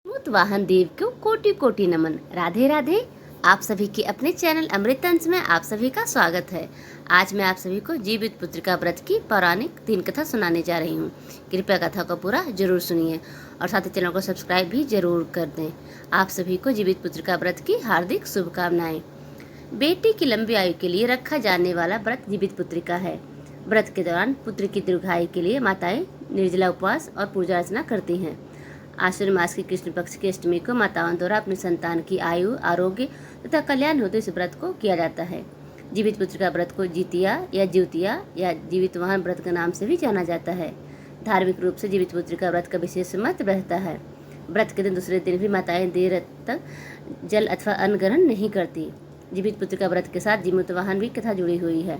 भूतवाहन देव को कोटि कोटि नमन। राधे राधे। आप सभी के अपने चैनल अमृतंश में आप सभी का स्वागत है। आज मैं आप सभी को जीवित पुत्रिका व्रत की पौराणिक 3 कथा सुनाने जा रही हूँ। कृपया कथा को पूरा जरूर सुनिए और साथ ही चैनल को सब्सक्राइब भी जरूर कर दें। आप सभी को जीवित पुत्रिका व्रत की हार्दिक शुभकामनाएं। बेटी की लंबी आयु के लिए रखा जाने वाला व्रत जीवित पुत्रिका है। व्रत के दौरान पुत्र की दीर्घायु के लिए माताएं निर्जला उपवास और पूजा अर्चना करती हैं। आश्विन मास की कृष्ण पक्ष की अष्टमी को माताओं द्वारा अपने संतान की आयु, आरोग्य तथा कल्याण होते इस व्रत को किया जाता है। जीवित पुत्रिका व्रत को जितिया या ज्योतिया या जीवित वाहन व्रत के नाम से भी जाना जाता है। धार्मिक रूप से जीवित पुत्रिका व्रत का विशेष महत्व रहता है। व्रत के दिन दूसरे दिन भी माताएं देर तक जल अथवा अन्न ग्रहण नहीं करती। जीवित पुत्रिका व्रत के साथ जीमूतवाहन भी कथा जुड़ी हुई है।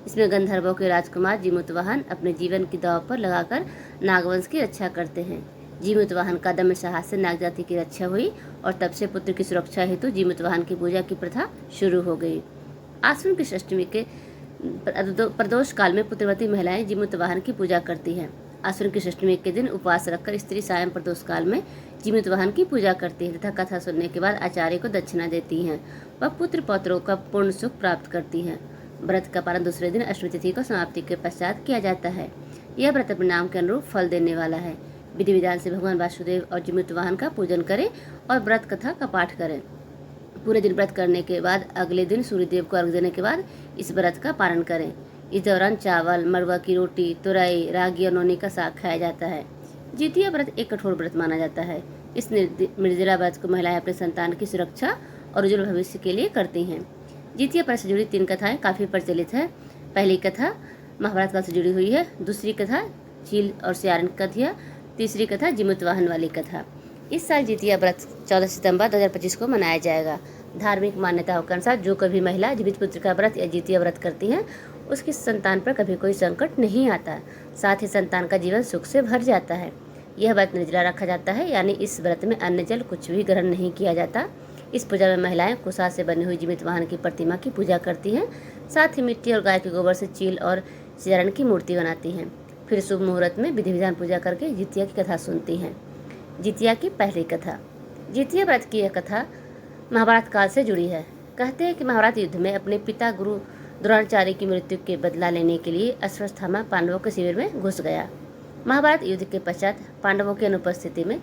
इसमें गंधर्वों के राजकुमार जीमूतवाहन अपने जीवन की दांव पर लगाकर नागवंश की रक्षा करते हैं। जीमूतवाहन का दम्य साहस से नाग जाति की रक्षा हुई और तब से पुत्र की सुरक्षा हेतु जीमूतवाहन की पूजा की प्रथा शुरू हो गई। आश्विन की अष्टमी के प्रदोष काल में पुत्रवती महिलाएं जीमूतवाहन की पूजा करती हैं। आश्विन की अष्टमी के दिन उपवास रखकर स्त्री सायं प्रदोष काल में जीमूतवाहन की पूजा करती है तथा कथा सुनने के बाद आचार्य को दक्षिणा देती हैं। वह पुत्र पौत्रों का पूर्ण सुख प्राप्त करती हैं। व्रत का पालन दूसरे दिन अष्टमी तिथि को समाप्ति के पश्चात किया जाता है। यह व्रत अपने नाम के अनुरूप फल देने वाला है। विधि विधान से भगवान वासुदेव और जीमूतवाहन का पूजन करें और व्रत कथा का पाठ करें। पूरे दिन व्रत करने के बाद अगले दिन सूर्यदेव को अर्घ्य देने के बाद इस व्रत का पालन करें। इस दौरान चावल, मड़वा की रोटी, तुरई, रागी और नौनी का साग खाया जाता है। जितिया व्रत एक कठोर व्रत माना जाता है। इस निर्जला व्रत को महिलाएं अपने संतान की सुरक्षा और उज्जवल भविष्य के लिए करती हैं। जितिया व्रत से जुड़ी 3 कथाएं काफी प्रचलित है। पहली कथा महाभारत काल से जुड़ी हुई है, दूसरी कथा चील और सियारन की कथा, तीसरी कथा जीमूतवाहन वाली कथा। इस साल जितिया व्रत 14 सितंबर 2025 को मनाया जाएगा। धार्मिक मान्यताओं के अनुसार जो कभी महिला जीवित पुत्रिका व्रत या जितिया व्रत करती हैं उसकी संतान पर कभी कोई संकट नहीं आता। साथ ही संतान का जीवन सुख से भर जाता है। यह व्रत निर्जला रखा जाता है, यानी इस व्रत में अन्न जल कुछ भी ग्रहण नहीं किया जाता। इस पूजा में महिलाएं कुसा से बनी हुई जीमूतवाहन की प्रतिमा की पूजा करती हैं। साथ ही मिट्टी और गाय के गोबर से चील और सियारन की मूर्ति बनाती हैं। फिर शुभ मुहूर्त में विधि विधान पूजा करके जितिया की कथा सुनती हैं। जितिया की पहली कथा। जितिया व्रत की यह कथा महाभारत काल से जुड़ी है। कहते हैं कि महाभारत युद्ध में अपने पिता गुरु द्रोणाचार्य की मृत्यु के बदला लेने के लिए अश्वत्थामा पांडवों के शिविर में घुस गया। महाभारत युद्ध के पश्चात पांडवों की अनुपस्थिति में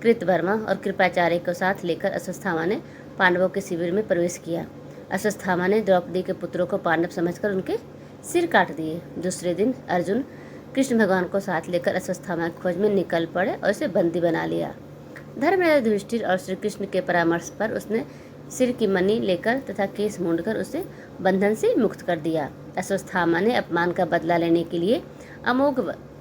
कृतवर्मा और कृपाचार्य को साथ लेकर अश्वत्थामा ने पांडवों के शिविर में प्रवेश किया। अश्वत्थामा ने द्रौपदी के पुत्रों को पांडव समझकर उनके सिर काट दिए। दूसरे दिन अर्जुन कृष्ण भगवान को साथ लेकर अश्वत्थामा की खोज में निकल पड़े और उसे बंदी बना लिया। धर्मराज युधिष्ठिर और श्री कृष्ण के परामर्श पर उसने सिर की मणि लेकर तथा केस मूंडकर उसे बंधन से मुक्त कर दिया। अश्वत्थामा ने अपमान का बदला लेने के लिए अमोघ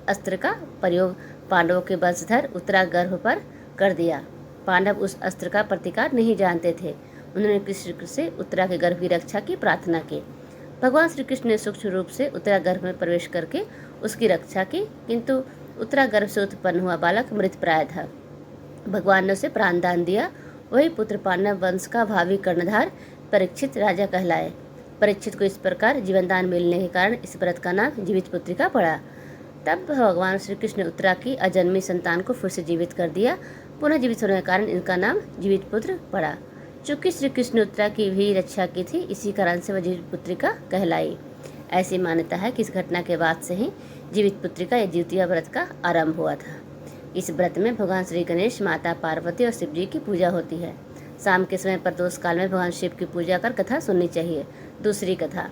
अस्त्र का प्रयोग पांडवों के वंशधर उत्तरागर्भ पर कर दिया। पांडव उस अस्त्र का प्रतिकार नहीं जानते थे। उन्होंने कृष्ण से उत्तरा के गर्भ की रक्षा की प्रार्थना की। भगवान श्री कृष्ण ने सूक्ष्म रूप से उत्तरागर्भ में प्रवेश करके उसकी रक्षा की, किंतु उत्तरागर्भ से उत्पन्न हुआ बालक मृत प्राय था। भगवान ने उसे प्राणदान दिया। वही पुत्र पांडव वंश का भावी कर्णधार परीक्षित राजा कहलाए। परीक्षित को इस प्रकार जीवनदान मिलने के कारण इस व्रत का नाम जीवित पुत्रिका पड़ा। तब भगवान श्री कृष्ण ने उत्तरा की अजन्मी संतान को फिर से जीवित कर दिया। पुनः जीवित होने के कारण इनका नाम जीवित पुत्र पड़ा। चूंकि श्री कृष्ण उत्तरा की भी रक्षा की थी, इसी कारण से वह जीवित पुत्रिका कहलाई। ऐसी मान्यता है कि इस घटना के बाद से ही जीवित पुत्रिका या जितिया व्रत का आरंभ हुआ था। इस व्रत में भगवान श्री गणेश, माता पार्वती और शिव जी की पूजा होती है। शाम के समय प्रदोष काल में भगवान शिव की पूजा कर कथा सुननी चाहिए। दूसरी कथा।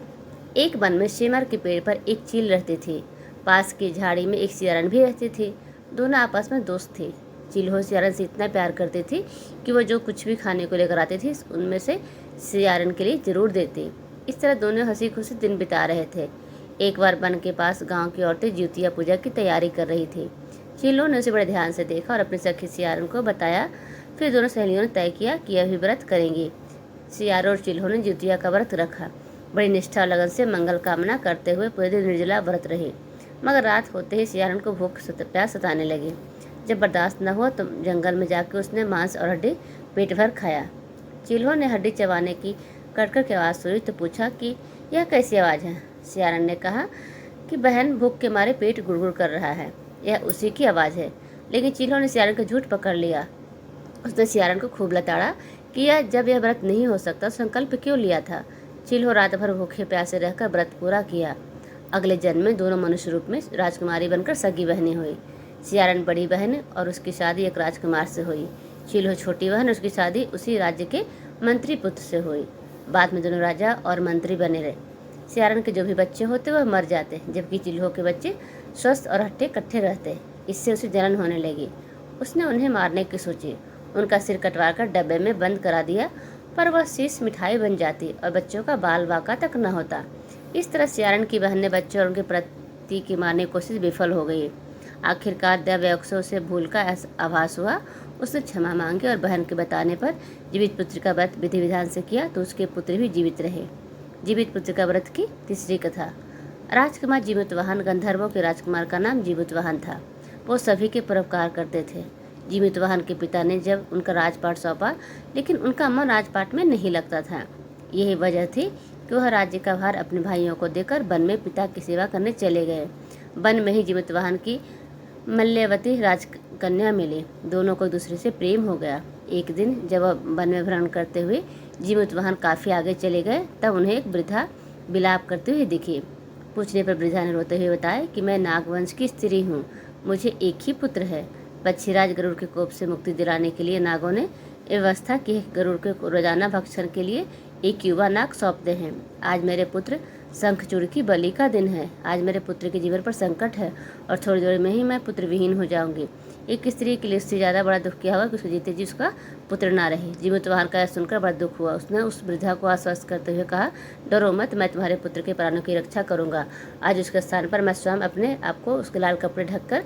एक वन में सेमर के पेड़ पर एक चील रहती थी। पास की झाड़ी में एक सियारन भी रहती थी। दोनों आपस में दोस्त थे। चील हो सियारन से इतना प्यार करती थी कि वह जो कुछ भी खाने को लेकर आती थी उनमें से सियारन के लिए जरूर देती। इस तरह दोनों हंसी खुशी दिन बिता रहे थे। एक बार वन के पास गांव की औरतें जितिया पूजा की तैयारी कर रही थी। चीलों ने उसे बड़े ध्यान से देखा और अपनी सखी सियारन को बताया। फिर दोनों सहेलियों ने तय किया कि यह भी व्रत करेंगी। सियारों और चिल्हों ने जितिया का व्रत रखा। बड़ी निष्ठा और लगन से मंगल कामना करते हुए पूरे दिन निर्जला व्रत रही। मगर रात होते ही सियारन को भूख प्यास सताने लगी। जब बर्दाश्त न हुआ तो जंगल में जाकर उसने मांस और हड्डी पेट भर खाया। चिल्हों ने हड्डी चबाने की कड़कड़ की आवाज़ सुनी तो पूछा कि यह कैसी आवाज़ है। सियारन ने कहा कि बहन, भूख के मारे पेट गुड़गुड़ कर रहा है, यह उसी की आवाज़ है। लेकिन चिल्हों ने सियारन का झूठ पकड़ लिया। उसने सियारन को खूब लताड़ा कि जब यह व्रत नहीं हो सकता संकल्प क्यों लिया था। चिल्हो रात भर भूखे प्यासे रहकर व्रत पूरा किया। अगले जन्म में दोनों मनुष्य रूप में राजकुमारी बनकर सगी बहनें हुई। सियारन बड़ी बहन और उसकी शादी एक राजकुमार से हुई। चिल्हो छोटी बहन, उसकी शादी उसी राज्य के मंत्री पुत्र से हुई। बाद में दोनों राजा और मंत्री बने रहे। सियारन के जो भी बच्चे होते वह मर जाते, जबकि चिल्हो के बच्चे स्वस्थ और हट्टे कट्ठे रहते। इससे उसे जलन होने लगी। उसने उन्हें मारने की सोची। उनका सिर कटवा कर डब्बे में बंद करा दिया, पर वह शीश मिठाई बन जाती और बच्चों का बाल बाका तक न होता। इस तरह सियारन की बहन ने बच्चों और उनके पति की मारने की कोशिश विफल हो गई। आखिरकार दैवयक्षों से भूल का ऐसा आभास हुआ। उसने क्षमा मांगी और बहन के बताने पर जीवित पुत्र का व्रत विधि विधान से किया तो उसके पुत्र भी जीवित रहे। जीवित पुत्र का व्रत की तीसरी कथा। राजकुमार जीवितवाहन गंधर्वों के राजकुमार का नाम जीवितवाहन था। वो सभी के परोपकार करते थे। जीवितवाहन के पिता ने जब उनका राजपाट सौंपा, लेकिन उनका मन राजपाट में नहीं लगता था। यही वजह थी कि वह राज्य का भार अपने भाइयों को देकर वन में पिता की सेवा करने चले गए। वन में ही जीवितवाहन की मल्यवती राजकन्या मिली। दोनों को एक दूसरे से प्रेम हो गया। एक दिन जब वह वन में भ्रमण करते हुए जीवितवाहन काफ़ी आगे चले गए, तब उन्हें एक वृद्धा विलाप करते हुए दिखी। पूछने पर वृद्धा ने रोते हुए बताया कि मैं नागवंश की स्त्री हूँ, मुझे एक ही पुत्र है। पक्षीराज गरुड़ के कोप से मुक्ति दिलाने के लिए नागों ने व्यवस्था की है। गरुड़ के रोजाना भक्षण के लिए एक युवा नाग सौंपते हैं। आज मेरे पुत्र शंखचूड़ की बलि का दिन है। आज मेरे पुत्र के जीवन पर संकट है और थोड़ी देर में ही मैं पुत्र विहीन हो जाऊंगी। एक स्त्री के लिए इससे ज़्यादा बड़ा दुख क्या होगा कि उसके जीते जी उसका पुत्र ना रहे। जीवितवाहन का यह सुनकर बड़ा दुख हुआ। उसने उस वृद्धा को आश्वस्त करते हुए कहा, डरो मत, मैं तुम्हारे पुत्र के प्राणों की रक्षा करूंगा। आज उसके स्थान पर मैं स्वयं अपने आप को उसके लाल कपड़े ढककर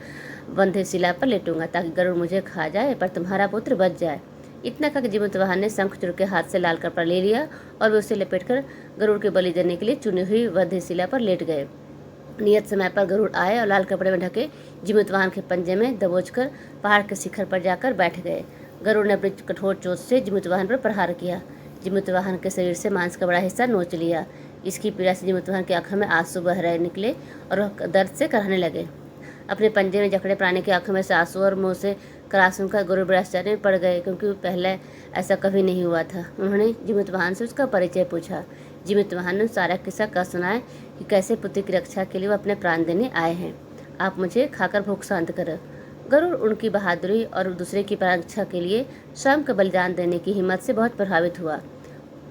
बंधे शिला पर लेटूंगा, ताकि गरुड़ मुझे खा जाए पर तुम्हारा पुत्र बच जाए। इतना कहकर जीवितवाहन ने शंखचूड़ के हाथ से लाल कपड़ा ले लिया और वे उसे लपेटकर गरुड़ के बलि देने के लिए चुनी हुई वध्य शिला पर लेट गए। नियत समय पर गरुड़ आए और लाल कपड़े में ढके जीवितवाहन के पंजे में दबोचकर पहाड़ के शिखर पर जाकर बैठ गए। गरुड़ ने अपनी कठोर चोंच से जीवितवाहन पर प्रहार किया। जीवितवाहन के शरीर से मांस का बड़ा हिस्सा नोच लिया। इसकी पीड़ा से जीवितवाहन की आंखों में आंसू बह रहे निकले और वह दर्द से कराहने लगे। अपने पंजे में जकड़े प्राणी की आंखों में से आंसू और मुंह से कराह सुनकर गरुड़ बड़े आश्चर्य में पड़ गए, क्योंकि पहले ऐसा कभी नहीं हुआ था। उन्होंने जीवितवाहन से उसका परिचय पूछा। जीवितवाहन ने सारा किस्सा कह सुनाया कि कैसे पुत्र की रक्षा के लिए वो अपने प्राण देने आए हैं। आप मुझे खाकर भूख शांत करो। गरुड़ उनकी बहादुरी और दूसरे की रक्षा के लिए स्वयं का बलिदान देने की हिम्मत से बहुत प्रभावित हुआ।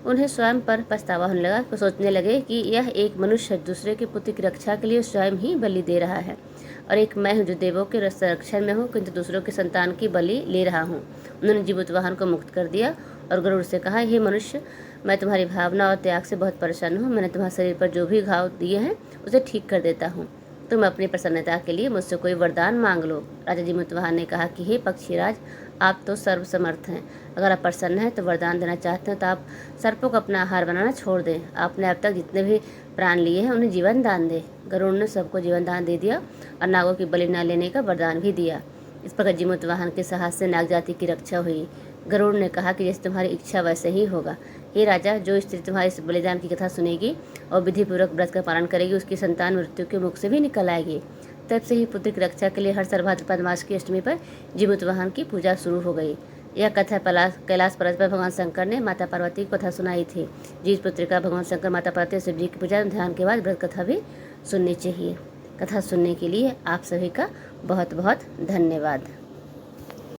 उन्हें स्वयं पर पछतावा होने लगा। तो सोचने लगे कि यह एक मनुष्य दूसरे के पुत्र की रक्षा के लिए स्वयं ही बलि दे रहा है, और एक मैं हूँ जो देवों के संरक्षण में हूँ, किंतु दूसरों के संतान की बलि ले रहा हूँ। उन्होंने जीवितवाहन को मुक्त कर दिया और गरुड़ से कहा, हे मनुष्य, मैं तुम्हारी भावना और त्याग से बहुत परेशान हूँ। मैंने तुम्हारे शरीर पर जो भी घाव दिए हैं उसे ठीक कर देता हूँ। तुम अपनी प्रसन्नता के लिए मुझसे कोई वरदान मांग लो। राजा जीवितवाहन ने कहा कि हे पक्षीराज, आप तो सर्वसमर्थ हैं। अगर आप प्रसन्न हैं तो वरदान देना चाहते हैं तो आप सर्पों को अपना आहार बनाना छोड़ दें। आपने अब तक जितने भी प्राण लिए हैं उन्हें जीवन दान दें। गरुड़ ने सबको जीवन दान दे दिया और नागों की बलि न लेने का वरदान भी दिया। इस प्रकार जीवितवाहन के साहस से नाग जाति की रक्षा हुई। गरुड़ ने कहा कि जैसे तुम्हारी इच्छा वैसे ही होगा। हे राजा, जो स्त्री तुम्हारे इस बलिदान की कथा सुनेगी और विधिपूर्वक व्रत का पालन करेगी, उसकी संतान मृत्यु के मुख से भी निकल आएगी। तब से ही पुत्र की रक्षा के लिए हर साल भाद्रपद मास की अष्टमी पर जीवितवाहन की पूजा शुरू हो गई। यह कथा कैलाश पर्वत पर भगवान शंकर ने माता पार्वती की कथा सुनाई थी। जीवित पुत्र का भगवान शंकर, माता पार्वती और शिव जी की पूजा ध्यान के बाद व्रत कथा भी सुननी चाहिए। कथा सुनने के लिए आप सभी का बहुत बहुत धन्यवाद।